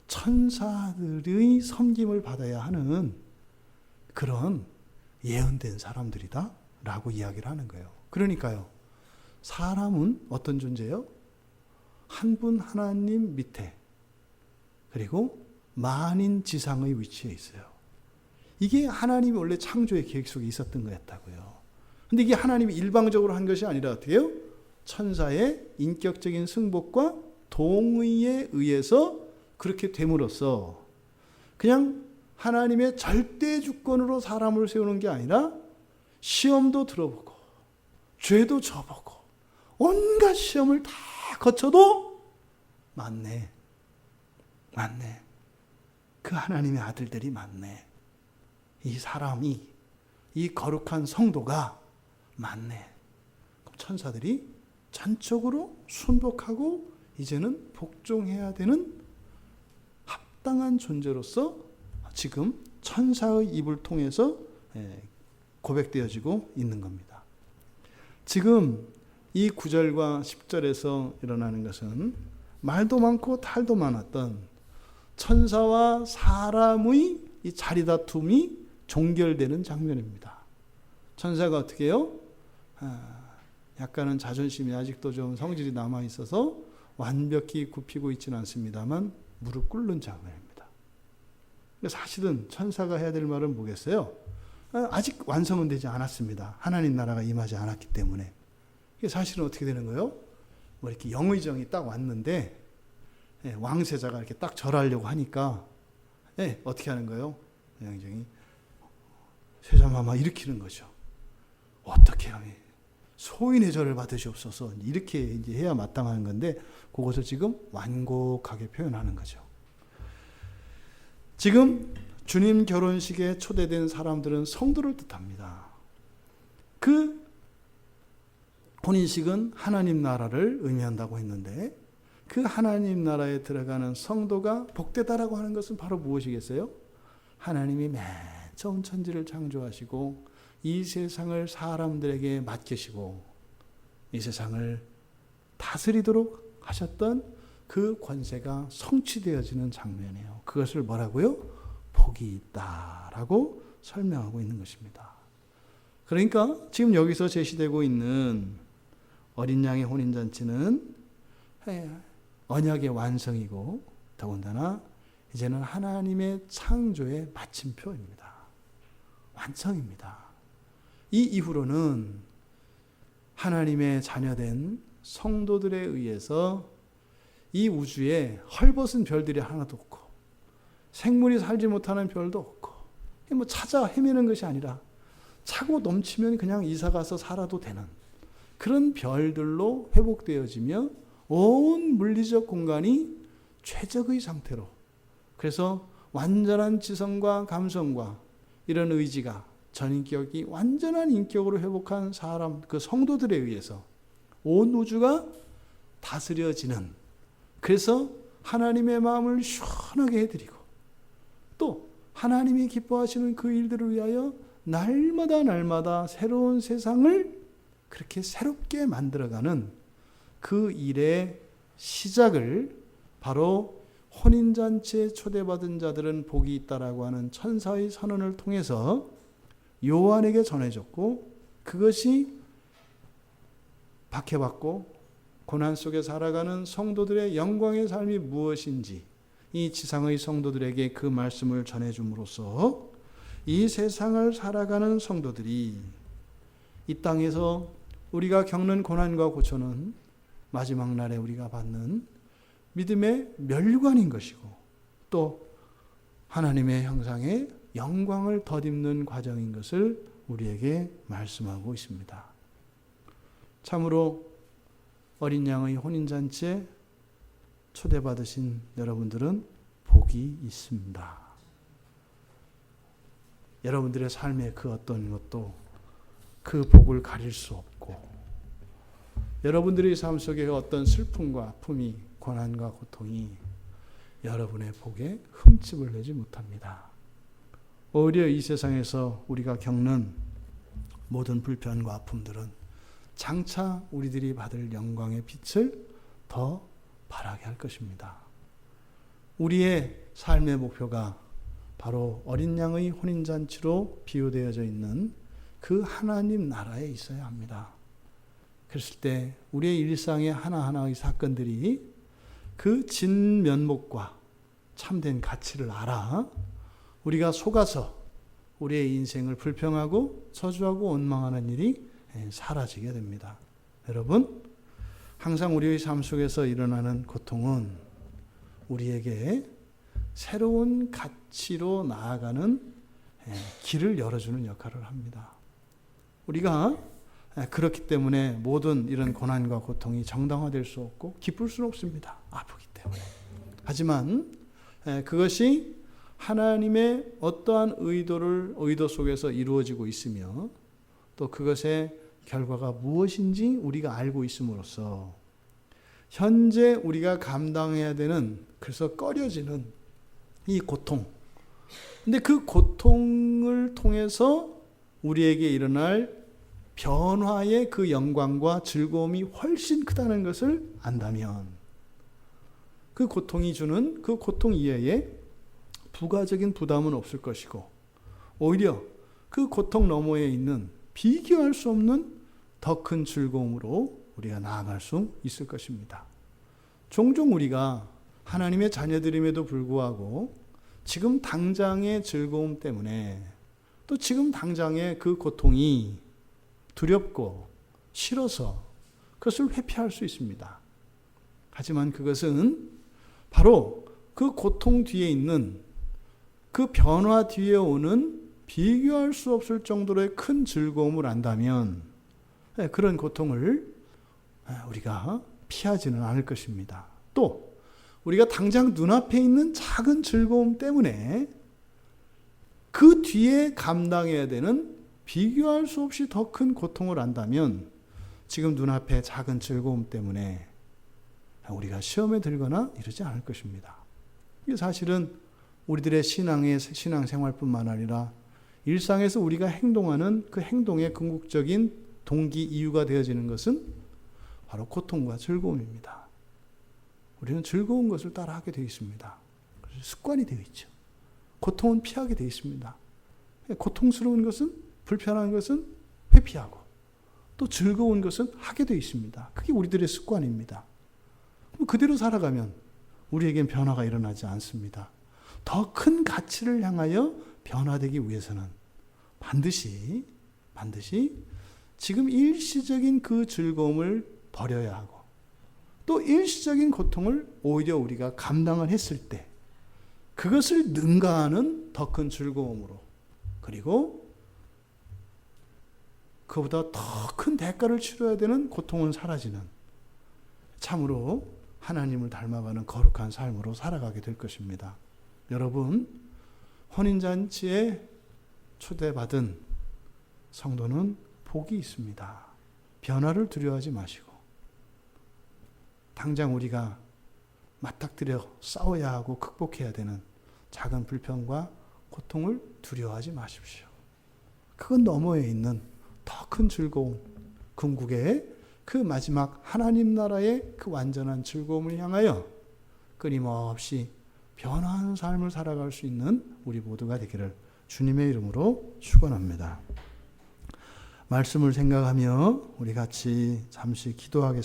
천사들의 섬김을 받아야 하는 그런 예언된 사람들이다 라고 이야기를 하는 거예요. 그러니까요. 사람은 어떤 존재예요? 한 분 하나님 밑에 그리고 만인 지상의 위치에 있어요. 이게 하나님이 원래 창조의 계획 속에 있었던 거였다고요. 근데 이게 하나님이 일방적으로 한 것이 아니라 어떻게 해요? 천사의 인격적인 승복과 동의에 의해서 그렇게 됨으로써 그냥 하나님의 절대 주권으로 사람을 세우는 게 아니라 시험도 들어보고 죄도 져보고 온갖 시험을 다 거쳐도 맞네. 그 하나님의 아들들이 맞네. 이 사람이 이 거룩한 성도가 맞네. 그럼 천사들이 전적으로 순복하고 이제는 복종해야 되는 합당한 존재로서 지금 천사의 입을 통해서 고백되어지고 있는 겁니다. 지금 이 9절과 10절에서 일어나는 것은 말도 많고 탈도 많았던 천사와 사람의 이 자리다툼이 종결되는 장면입니다. 천사가 어떻게 해요? 약간은 자존심이 아직도 좀 성질이 남아있어서 완벽히 굽히고 있지는 않습니다만 무릎 꿇는 장면입니다. 사실은 천사가 해야 될 말은 뭐겠어요? 아직 완성은 되지 않았습니다. 하나님 나라가 임하지 않았기 때문에. 사실은 어떻게 되는 거예요? 뭐 이렇게 영의정이 딱 왔는데 왕세자가 이렇게 딱 절하려고 하니까 어떻게 하는 거예요? 영의정이 세자마마 일으키는 거죠. 어떻게 하면 소인의 절을 받으시옵소서 이렇게 이제 해야 마땅한 건데 그것을 지금 완곡하게 표현하는 거죠. 지금 주님 결혼식에 초대된 사람들은 성도를 뜻합니다. 그 혼인식은 하나님 나라를 의미한다고 했는데 그 하나님 나라에 들어가는 성도가 복되다라고 하는 것은 바로 무엇이겠어요? 하나님이 맨 처음 천지를 창조하시고 이 세상을 사람들에게 맡기시고 이 세상을 다스리도록 하셨던 그 권세가 성취되어지는 장면이에요. 그것을 뭐라고요? 복이 있다라고 설명하고 있는 것입니다. 그러니까 지금 여기서 제시되고 있는 어린 양의 혼인잔치는 언약의 완성이고 더군다나 이제는 하나님의 창조의 마침표입니다. 완성입니다. 이 이후로는 하나님의 자녀된 성도들에 의해서 이 우주에 헐벗은 별들이 하나도 없고 생물이 살지 못하는 별도 없고 뭐 찾아 헤매는 것이 아니라 차고 넘치면 그냥 이사가서 살아도 되는 그런 별들로 회복되어지며 온 물리적 공간이 최적의 상태로 그래서 완전한 지성과 감성과 이런 의지가 전인격이 완전한 인격으로 회복한 사람 그 성도들에 의해서 온 우주가 다스려지는 그래서 하나님의 마음을 시원하게 해드리고 또 하나님이 기뻐하시는 그 일들을 위하여 날마다 새로운 세상을 그렇게 새롭게 만들어가는 그 일의 시작을 바로 혼인잔치에 초대받은 자들은 복이 있다라고 하는 천사의 선언을 통해서 요한에게 전해졌고 그것이 박해받고 고난 속에 살아가는 성도들의 영광의 삶이 무엇인지 이 지상의 성도들에게 그 말씀을 전해줌으로써 이 세상을 살아가는 성도들이 이 땅에서 우리가 겪는 고난과 고초는 마지막 날에 우리가 받는 믿음의 멸관인 것이고 또 하나님의 형상의 영광을 덧입는 과정인 것을 우리에게 말씀하고 있습니다. 참으로 어린 양의 혼인잔치에 초대받으신 여러분들은 복이 있습니다. 여러분들의 삶의 그 어떤 것도 그 복을 가릴 수 없고 여러분들의 삶 속에 어떤 슬픔과 아픔이 고난과 고통이 여러분의 복에 흠집을 내지 못합니다. 오히려 이 세상에서 우리가 겪는 모든 불편과 아픔들은 장차 우리들이 받을 영광의 빛을 더 바라게 할 것입니다. 우리의 삶의 목표가 바로 어린 양의 혼인잔치로 비유되어져 있는 그 하나님 나라에 있어야 합니다. 그랬을 때 우리의 일상의 하나하나의 사건들이 그 진면목과 참된 가치를 알아 우리가 속아서 우리의 인생을 불평하고 저주하고 원망하는 일이 사라지게 됩니다. 여러분, 항상 우리의 삶 속에서 일어나는 고통은 우리에게 새로운 가치로 나아가는 길을 열어주는 역할을 합니다. 우리가 그렇기 때문에 모든 이런 고난과 고통이 정당화될 수 없고 기쁠 수는 없습니다. 아프기 때문에. 하지만 그것이 하나님의 어떠한 의도 속에서 이루어지고 있으며 또 그것의 결과가 무엇인지 우리가 알고 있음으로써 현재 우리가 감당해야 되는 그래서 꺼려지는 이 고통 근데 그 고통을 통해서 우리에게 일어날 변화의 그 영광과 즐거움이 훨씬 크다는 것을 안다면 그 고통이 주는 그 고통 이외에 부가적인 부담은 없을 것이고 오히려 그 고통 너머에 있는 비교할 수 없는 더 큰 즐거움으로 우리가 나아갈 수 있을 것입니다. 종종 우리가 하나님의 자녀들임에도 불구하고 지금 당장의 즐거움 때문에 또 지금 당장의 그 고통이 두렵고 싫어서 그것을 회피할 수 있습니다. 하지만 그것은 바로 그 고통 뒤에 있는 그 변화 뒤에 오는 비교할 수 없을 정도로의 큰 즐거움을 안다면 그런 고통을 우리가 피하지는 않을 것입니다. 또 우리가 당장 눈앞에 있는 작은 즐거움 때문에 그 뒤에 감당해야 되는 비교할 수 없이 더 큰 고통을 안다면 지금 눈앞에 작은 즐거움 때문에 우리가 시험에 들거나 이러지 않을 것입니다. 이게 사실은 우리들의 신앙생활뿐만 아니라 일상에서 우리가 행동하는 그 행동의 궁극적인 동기 이유가 되어지는 것은 바로 고통과 즐거움입니다. 우리는 즐거운 것을 따라하게 되어 있습니다. 습관이 되어 있죠. 고통은 피하게 되어 있습니다. 고통스러운 것은, 불편한 것은 회피하고 또 즐거운 것은 하게 되어 있습니다. 그게 우리들의 습관입니다. 그대로 살아가면 우리에겐 변화가 일어나지 않습니다. 더 큰 가치를 향하여 변화되기 위해서는 반드시 지금 일시적인 그 즐거움을 버려야 하고 또 일시적인 고통을 오히려 우리가 감당을 했을 때 그것을 능가하는 더 큰 즐거움으로 그리고 그보다 더 큰 대가를 치러야 되는 고통은 사라지는 참으로 하나님을 닮아가는 거룩한 삶으로 살아가게 될 것입니다. 여러분, 혼인잔치에 초대받은 성도는 복이 있습니다. 변화를 두려워하지 마시고 당장 우리가 맞닥뜨려 싸워야 하고 극복해야 되는 작은 불평과 고통을 두려워하지 마십시오. 그건 너머에 있는 더 큰 즐거움, 궁극의 그 마지막 하나님 나라의 그 완전한 즐거움을 향하여 끊임없이 변화하는 삶을 살아갈 수 있는 우리 모두가 되기를 주님의 이름으로 축원합니다. 말씀을 생각하며 우리 같이 잠시 기도하겠습니다.